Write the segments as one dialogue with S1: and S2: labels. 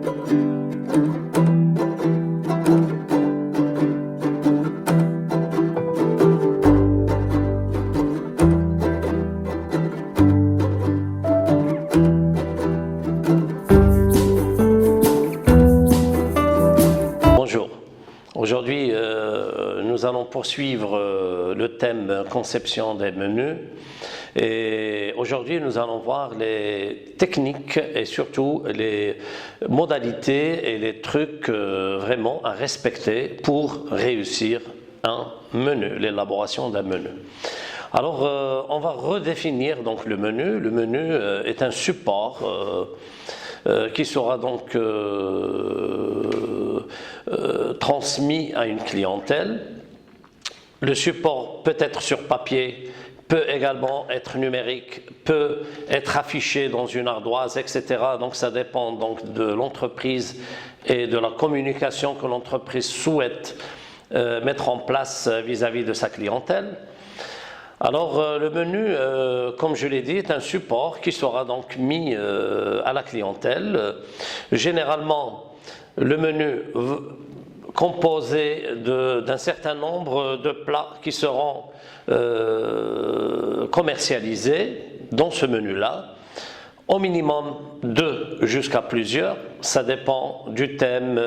S1: Bonjour. Aujourd'hui, nous allons poursuivre le thème conception des menus. Et aujourd'hui, nous allons voir les techniques et surtout les modalités et les trucs vraiment à respecter pour réussir un menu, l'élaboration d'un menu. Alors, on va redéfinir donc le menu. Le menu est un support qui sera donc transmis à une clientèle. Le support peut être sur papier, peut également être numérique, peut être affiché dans une ardoise, etc. Donc ça dépend donc de l'entreprise et de la communication que l'entreprise souhaite mettre en place vis-à-vis de sa clientèle. Alors le menu, comme je l'ai dit, est un support qui sera donc mis à la clientèle. Généralement, le menu composé d'un certain nombre de plats qui seront commercialisés dans ce menu-là, au minimum 2 jusqu'à plusieurs, ça dépend du thème,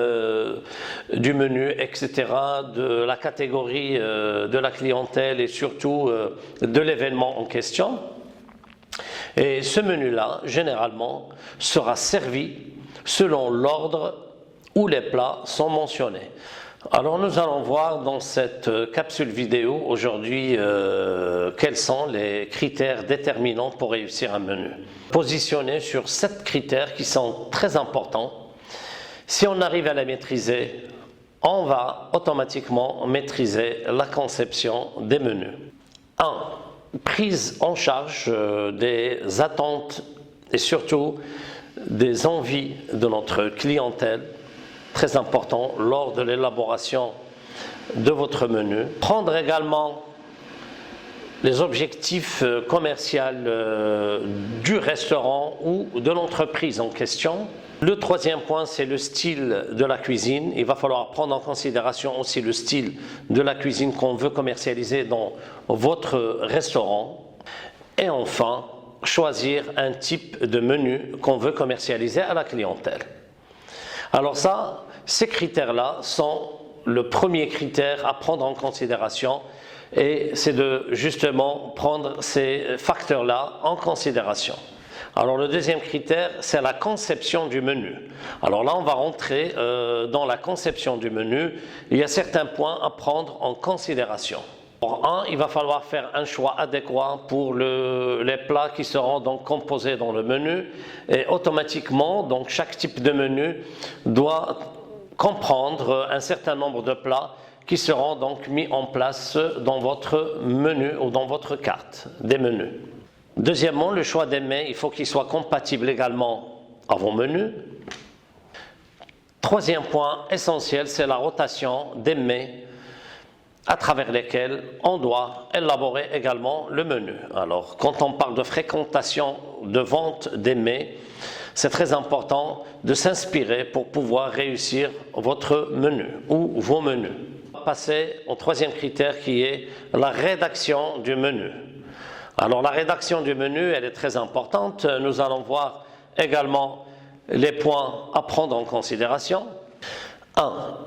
S1: du menu, etc., de la catégorie de la clientèle et surtout de l'événement en question. Et ce menu-là, généralement, sera servi selon l'ordre où les plats sont mentionnés. Alors nous allons voir dans cette capsule vidéo aujourd'hui quels sont les critères déterminants pour réussir un menu. Positionner sur 7 critères qui sont très importants. Si on arrive à les maîtriser, on va automatiquement maîtriser la conception des menus. 1. Prise en charge des attentes et surtout des envies de notre clientèle. Très important lors de l'élaboration de votre menu. Prendre également les objectifs commerciaux du restaurant ou de l'entreprise en question. Le troisième point, c'est le style de la cuisine. Il va falloir prendre en considération aussi le style de la cuisine qu'on veut commercialiser dans votre restaurant. Et enfin, choisir un type de menu qu'on veut commercialiser à la clientèle. Alors ça, ces critères-là sont le premier critère à prendre en considération et c'est de justement prendre ces facteurs-là en considération. Alors le deuxième critère, c'est la conception du menu. Alors là, on va rentrer dans la conception du menu. Il y a certains points à prendre en considération. Pour un, il va falloir faire un choix adéquat pour les plats qui seront donc composés dans le menu et automatiquement, donc chaque type de menu doit comprendre un certain nombre de plats qui seront donc mis en place dans votre menu ou dans votre carte des menus. Deuxièmement, le choix des mets, il faut qu'il soit compatible également à vos menus. Troisième point essentiel, c'est la rotation des mets à travers lesquels on doit élaborer également le menu. Alors, quand on parle de fréquentation de vente des mets, c'est très important de s'inspirer pour pouvoir réussir votre menu ou vos menus. On va passer au troisième critère qui est la rédaction du menu. Alors, la rédaction du menu, elle est très importante. Nous allons voir également les points à prendre en considération. 1.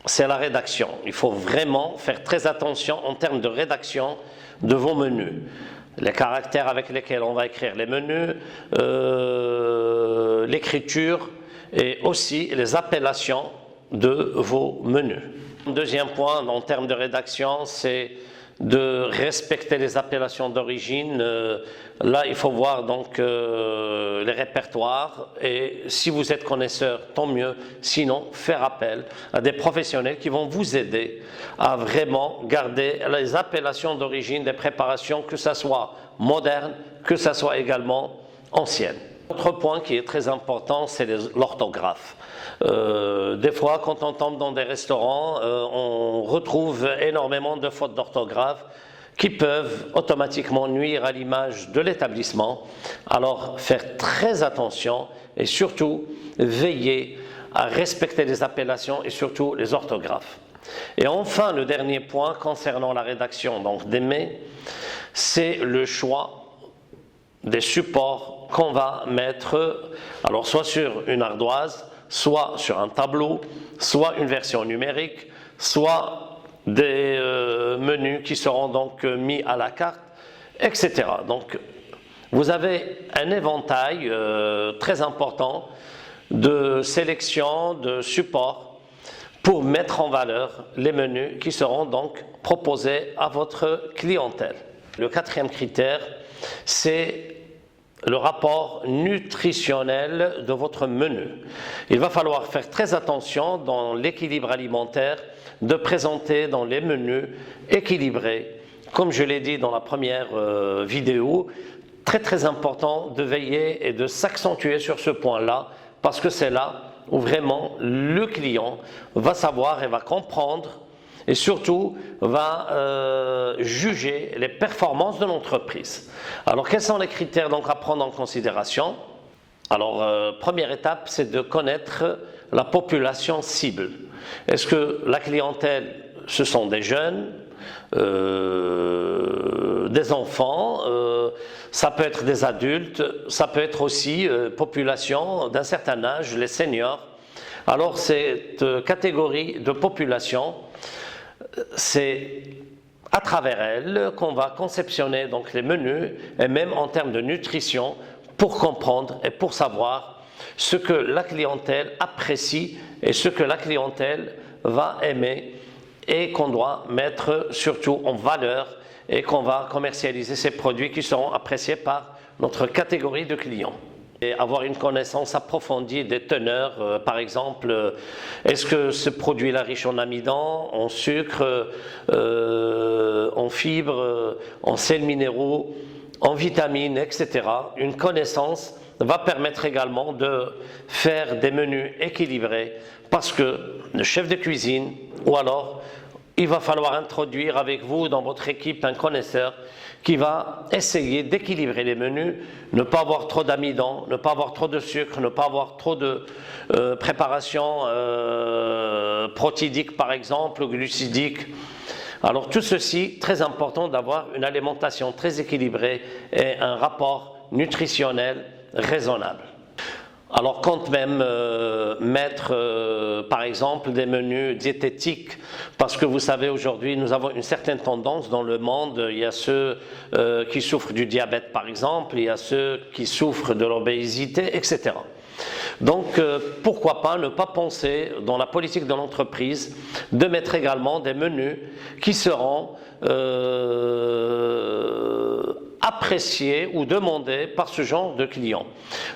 S1: C'est la rédaction. Il faut vraiment faire très attention en termes de rédaction de vos menus. Les caractères avec lesquels on va écrire les menus, l'écriture et aussi les appellations de vos menus. Deuxième point en termes de rédaction, c'est de respecter les appellations d'origine. Là, il faut voir donc les répertoires et si vous êtes connaisseur, tant mieux. Sinon, faire appel à des professionnels qui vont vous aider à vraiment garder les appellations d'origine des préparations, que ça soit moderne, que ça soit également ancienne. Autre point qui est très important, c'est l'orthographe. Des fois, quand on tombe dans des restaurants, on retrouve énormément de fautes d'orthographe qui peuvent automatiquement nuire à l'image de l'établissement. Alors, faire très attention et surtout veiller à respecter les appellations et surtout les orthographes. Et enfin, le dernier point concernant la rédaction donc, des mets, c'est le choix des supports qu'on va mettre, alors soit sur une ardoise, soit sur un tableau, soit une version numérique, soit des menus qui seront donc mis à la carte, etc. Donc, vous avez un éventail très important de sélection, de supports pour mettre en valeur les menus qui seront donc proposés à votre clientèle. Le quatrième critère, c'est le rapport nutritionnel de votre menu. Il va falloir faire très attention dans l'équilibre alimentaire de présenter dans les menus équilibrés. Comme je l'ai dit dans la première vidéo, très important de veiller et de s'accentuer sur ce point-là parce que c'est là où vraiment le client va savoir et va comprendre et surtout va juger les performances de l'entreprise. Alors quels sont les critères donc à prendre en considération? Alors première étape, c'est de connaître la population cible. Est-ce que la clientèle, ce sont des jeunes, des enfants, ça peut être des adultes, ça peut être aussi population d'un certain âge, les seniors. Alors cette catégorie de population, c'est à travers elle qu'on va conceptionner donc les menus et même en termes de nutrition pour comprendre et pour savoir ce que la clientèle apprécie et ce que la clientèle va aimer et qu'on doit mettre surtout en valeur et qu'on va commercialiser ces produits qui seront appréciés par notre catégorie de clients. Et avoir une connaissance approfondie des teneurs, par exemple, est-ce que ce produit-là riche en amidon, en sucre, en fibres, en sels minéraux, en vitamines, etc. Une connaissance va permettre également de faire des menus équilibrés parce que le chef de cuisine ou alors il va falloir introduire avec vous dans votre équipe un connaisseur qui va essayer d'équilibrer les menus, ne pas avoir trop d'amidon, ne pas avoir trop de sucre, ne pas avoir trop de préparation protidique par exemple, ou glucidique. Alors tout ceci, très important d'avoir une alimentation très équilibrée et un rapport nutritionnel raisonnable. Alors quand même mettre par exemple des menus diététiques, parce que vous savez aujourd'hui nous avons une certaine tendance dans le monde, il y a ceux qui souffrent du diabète par exemple, il y a ceux qui souffrent de l'obésité, etc. Donc pourquoi pas ne pas penser dans la politique de l'entreprise de mettre également des menus qui seront appréciés ou demandés par ce genre de clients.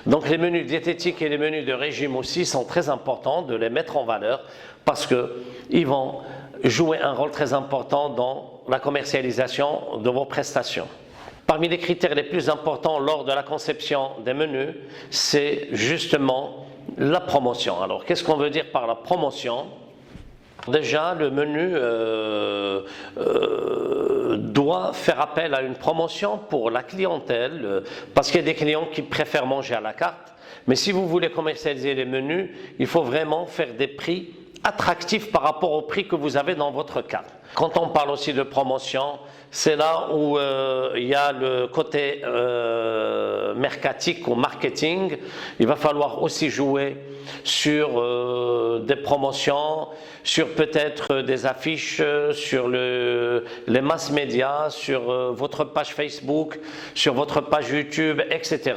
S1: Donc les menus diététiques et les menus de régime aussi sont très importants de les mettre en valeur parce qu'ils vont jouer un rôle très important dans la commercialisation de vos prestations. Parmi les critères les plus importants lors de la conception des menus, c'est justement la promotion. Alors qu'est-ce qu'on veut dire par la promotion ? Déjà, le menu doit faire appel à une promotion pour la clientèle, parce qu'il y a des clients qui préfèrent manger à la carte. Mais si vous voulez commercialiser les menus, il faut vraiment faire des prix attractifs par rapport au prix que vous avez dans votre carte. Quand on parle aussi de promotion, c'est là où il y a le côté mercatique ou marketing. Il va falloir aussi jouer sur des promotions, sur peut-être des affiches, sur les masses médias, sur votre page Facebook, sur votre page YouTube, etc.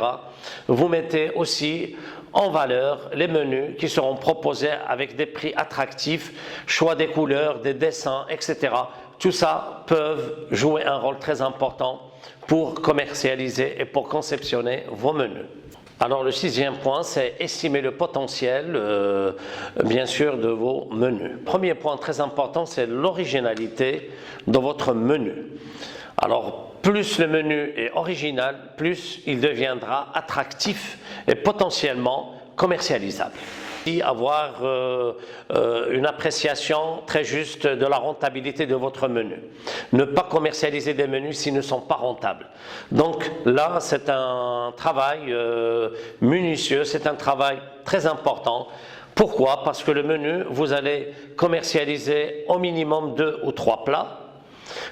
S1: Vous mettez aussi en valeur les menus qui seront proposés avec des prix attractifs, choix des couleurs, des dessins, etc. Tout ça peuvent jouer un rôle très important pour commercialiser et pour conceptionner vos menus. Alors le sixième point, c'est estimer le potentiel, bien sûr, de vos menus. Premier point très important, c'est l'originalité de votre menu. Alors, plus le menu est original, plus il deviendra attractif et potentiellement commercialisable. Avoir une appréciation très juste de la rentabilité de votre menu. Ne pas commercialiser des menus s'ils ne sont pas rentables. Donc là, c'est un travail minutieux, c'est un travail très important. Pourquoi? Parce que le menu, vous allez commercialiser au minimum 2 ou 3 plats.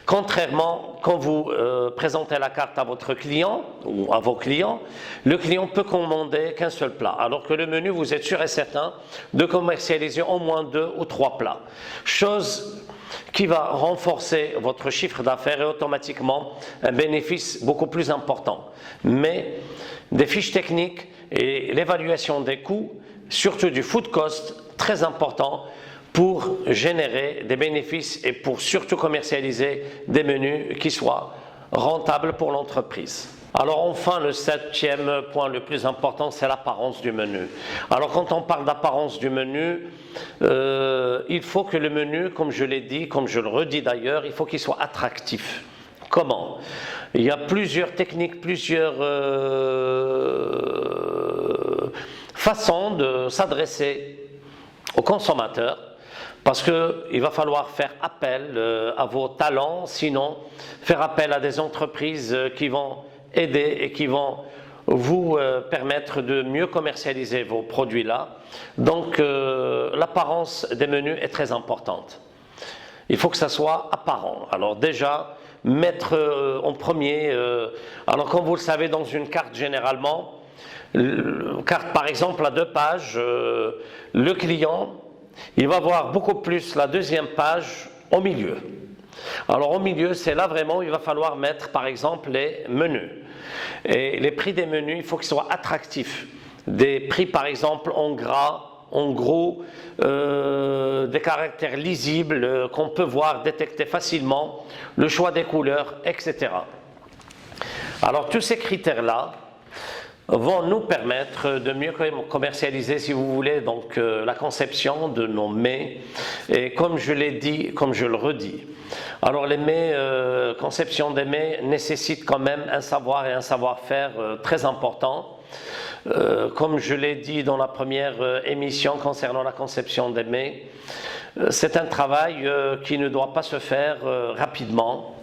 S1: Contrairement, quand vous présentez la carte à votre client ou à vos clients, le client peut commander qu'un seul plat, alors que le menu, vous êtes sûr et certain de commercialiser au moins 2 ou 3 plats. Chose qui va renforcer votre chiffre d'affaires et automatiquement un bénéfice beaucoup plus important. Mais des fiches techniques et l'évaluation des coûts, surtout du food cost, très important pour générer des bénéfices et pour surtout commercialiser des menus qui soient rentables pour l'entreprise. Alors enfin, le 7e point le plus important, c'est l'apparence du menu. Alors quand on parle d'apparence du menu, il faut que le menu, comme je l'ai dit, comme je le redis d'ailleurs, il faut qu'il soit attractif. Comment? Il y a plusieurs techniques, plusieurs façons de s'adresser aux consommateurs, parce qu'il va falloir faire appel à vos talents, sinon faire appel à des entreprises qui vont aider et qui vont vous permettre de mieux commercialiser vos produits-là. Donc l'apparence des menus est très importante. Il faut que ça soit apparent. Alors déjà, mettre en premier, alors comme vous le savez dans une carte généralement, carte par exemple à 2 pages, le client, il va voir beaucoup plus la deuxième page au milieu. Alors au milieu, c'est là vraiment où il va falloir mettre par exemple les menus. Et les prix des menus, il faut qu'ils soient attractifs. Des prix par exemple en gras, en gros, des caractères lisibles qu'on peut voir, détecter facilement, le choix des couleurs, etc. Alors tous ces critères-là vont nous permettre de mieux commercialiser, si vous voulez, donc la conception de nos mets. Et comme je l'ai dit, comme je le redis, alors les mets, conception des mets nécessite quand même un savoir et un savoir-faire très important. Comme je l'ai dit dans la première émission concernant la conception des mets, c'est un travail qui ne doit pas se faire rapidement.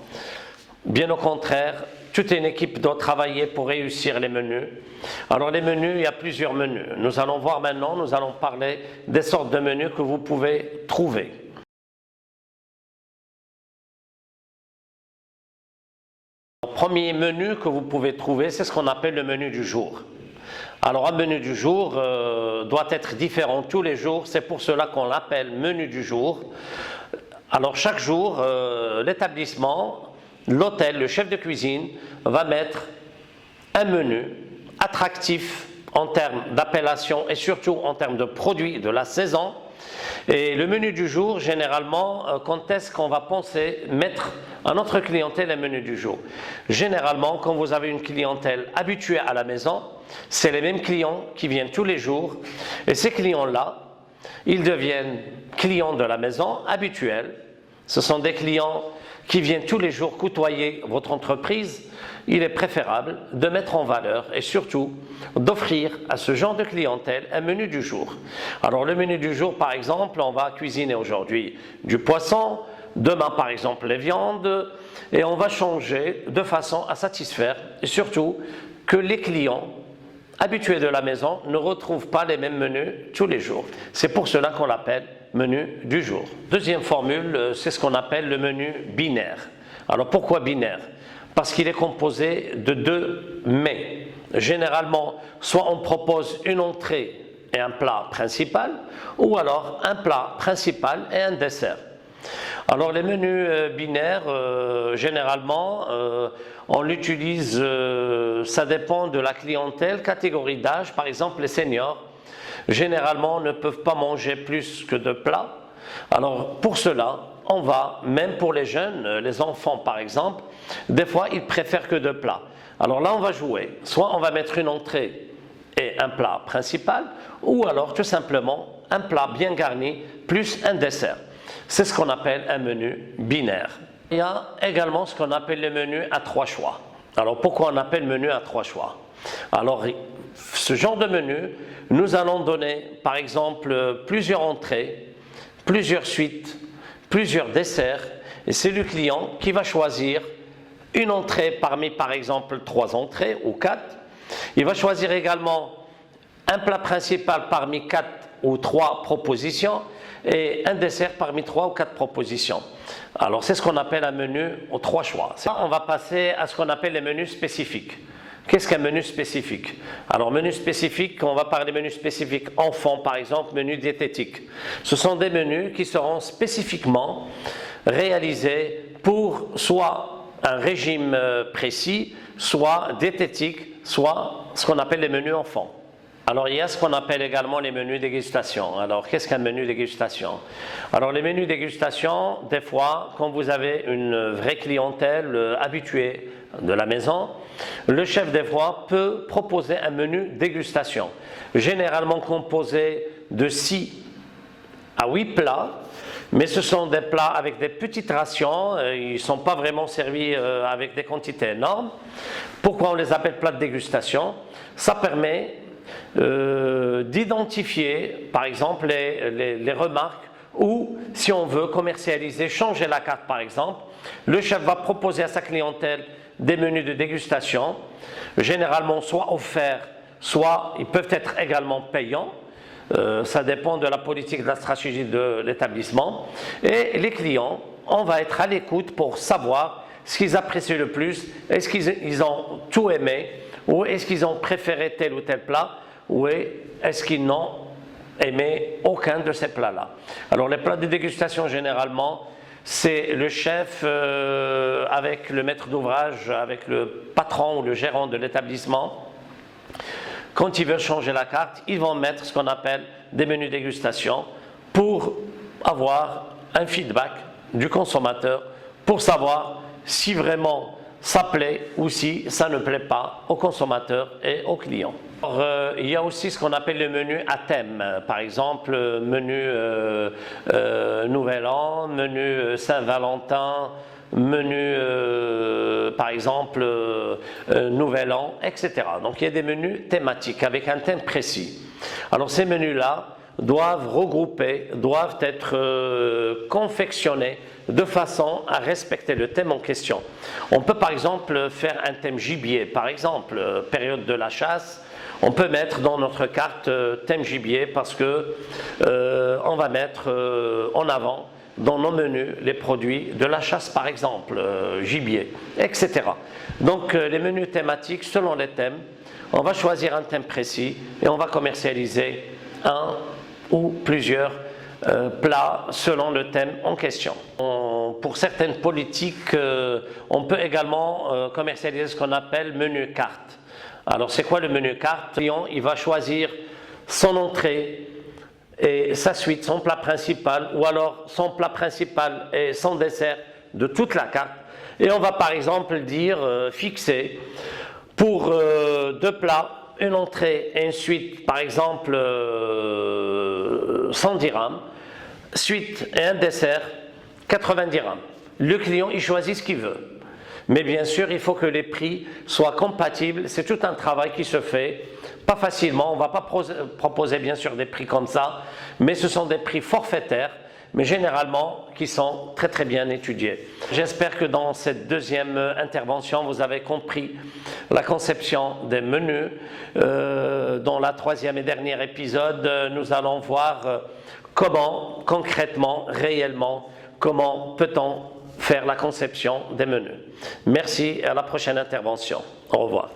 S1: Bien au contraire, toute une équipe doit travailler pour réussir les menus. Alors les menus, il y a plusieurs menus. Nous allons voir maintenant, nous allons parler des sortes de menus que vous pouvez trouver. Le premier menu que vous pouvez trouver, c'est ce qu'on appelle le menu du jour. Alors un menu du jour doit être différent tous les jours, c'est pour cela qu'on l'appelle menu du jour. Alors chaque jour, l'établissement, l'hôtel, le chef de cuisine va mettre un menu attractif en termes d'appellation et surtout en termes de produits de la saison. Et le menu du jour, généralement, quand est-ce qu'on va penser mettre à notre clientèle un menu du jour? Généralement, quand vous avez une clientèle habituée à la maison, c'est les mêmes clients qui viennent tous les jours. Et ces clients-là, ils deviennent clients de la maison habituels. Ce sont des clients qui viennent tous les jours côtoyer votre entreprise. Il est préférable de mettre en valeur et surtout d'offrir à ce genre de clientèle un menu du jour. Alors le menu du jour, par exemple, on va cuisiner aujourd'hui du poisson, demain par exemple les viandes, et on va changer de façon à satisfaire et surtout que les clients habitués de la maison ne retrouvent pas les mêmes menus tous les jours. C'est pour cela qu'on l'appelle menu du jour. Deuxième formule, c'est ce qu'on appelle le menu binaire. Alors pourquoi binaire? Parce qu'il est composé de 2 mets. Généralement, soit on propose une entrée et un plat principal, ou alors un plat principal et un dessert. Alors les menus binaires, généralement, on l'utilise, ça dépend de la clientèle, catégorie d'âge. Par exemple, les seniors, généralement, ne peuvent pas manger plus que 2 plats. Alors pour cela, on va, même pour les jeunes, les enfants par exemple, des fois ils préfèrent que 2 plats. Alors là on va jouer, soit on va mettre une entrée et un plat principal, ou alors tout simplement un plat bien garni plus un dessert. C'est ce qu'on appelle un menu binaire. Il y a également ce qu'on appelle le menu à 3 choix. Alors pourquoi on appelle menu à 3 choix? Alors ce genre de menu, nous allons donner par exemple plusieurs entrées, plusieurs suites, plusieurs desserts, et c'est le client qui va choisir une entrée parmi par exemple 3 entrées ou 4. Il va choisir également un plat principal parmi 4 ou 3 propositions et un dessert parmi 3 ou 4 propositions. Alors c'est ce qu'on appelle un menu aux 3 choix. On va passer à ce qu'on appelle les menus spécifiques. Qu'est-ce qu'un menu spécifique? Alors menu spécifique, on va parler menu spécifique enfant par exemple, menu diététique. Ce sont des menus qui seront spécifiquement réalisés pour soit un régime précis, soit diététique, soit ce qu'on appelle les menus enfants. Alors il y a ce qu'on appelle également les menus dégustation. Alors qu'est-ce qu'un menu dégustation? Alors les menus dégustation, des fois, quand vous avez une vraie clientèle habituée de la maison, le chef des fois peut proposer un menu dégustation, généralement composé de 6 à 8 plats, mais ce sont des plats avec des petites rations, ils ne sont pas vraiment servis avec des quantités énormes. Pourquoi on les appelle plats de dégustation? Ça permet d'identifier par exemple les remarques ou si on veut commercialiser, changer la carte par exemple, le chef va proposer à sa clientèle des menus de dégustation, généralement soit offerts, soit ils peuvent être également payants. Ça dépend de la politique, de la stratégie de l'établissement. Et les clients, on va être à l'écoute pour savoir ce qu'ils apprécient le plus. Est-ce qu'ils ont tout aimé ou est-ce qu'ils ont préféré tel ou tel plat ou est-ce qu'ils n'ont aimé aucun de ces plats-là. Alors les plats de dégustation généralement, c'est le chef avec le maître d'ouvrage, avec le patron ou le gérant de l'établissement. Quand ils veulent changer la carte, ils vont mettre ce qu'on appelle des menus dégustation pour avoir un feedback du consommateur pour savoir si vraiment ça plaît ou si ça ne plaît pas aux consommateurs et aux clients. Alors, il y a aussi ce qu'on appelle le menu à thème, par exemple menu Nouvel An, menu Saint-Valentin, menu par exemple Nouvel An, etc. Donc il y a des menus thématiques avec un thème précis. Alors ces menus-là doivent regrouper, doivent être confectionnés de façon à respecter le thème en question. On peut par exemple faire un thème gibier, par exemple période de la chasse. On peut mettre dans notre carte thème gibier parce que on va mettre en avant dans nos menus les produits de la chasse par exemple, gibier, etc. Donc les menus thématiques selon les thèmes, on va choisir un thème précis et on va commercialiser un ou plusieurs plats selon le thème en question. Pour certaines politiques, on peut également commercialiser ce qu'on appelle menu carte. Alors c'est quoi le menu carte? Le client il va choisir son entrée et sa suite, son plat principal, ou alors son plat principal et son dessert de toute la carte. Et on va par exemple dire, fixer pour 2 plats, une entrée et une suite, par exemple 100 dirhams, suite et un dessert, 90 dirhams. Le client il choisit ce qu'il veut. Mais bien sûr, il faut que les prix soient compatibles. C'est tout un travail qui se fait, pas facilement. On ne va pas proposer bien sûr des prix comme ça, mais ce sont des prix forfaitaires, mais généralement qui sont très très bien étudiés. J'espère que dans cette deuxième intervention, vous avez compris la conception des menus. Dans la troisième et dernier épisode, nous allons voir comment concrètement, réellement, comment peut-on faire la conception des menus. Merci et à la prochaine intervention. Au revoir.